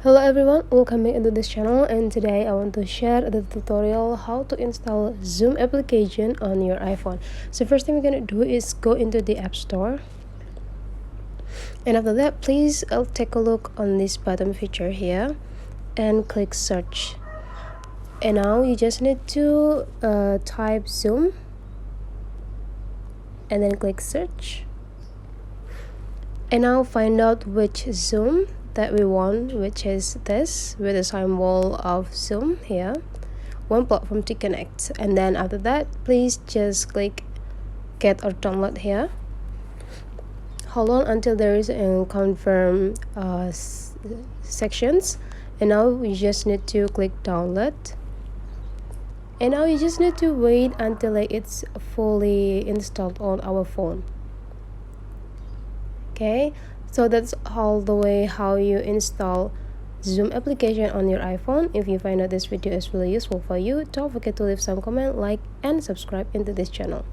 Hello everyone, welcome back into this channel, and today I want to share the tutorial how to install Zoom application on your iPhone. So first thing we're gonna do is go into the App Store, and after that please take a look on this bottom feature here and click search. And now you just need to type Zoom and then click search, and now find out which Zoom that we want, which is this with the symbol of Zoom here, one platform to connect. And then after that please just click get or download here. Hold on until there is a confirm sections, and now we just need to click download, and now you just need to wait until it's fully installed on our phone. Okay, so that's all the way how you install Zoom application on your iPhone. If you find out this video is really useful for you, don't forget to leave some comment, like, and subscribe into this channel.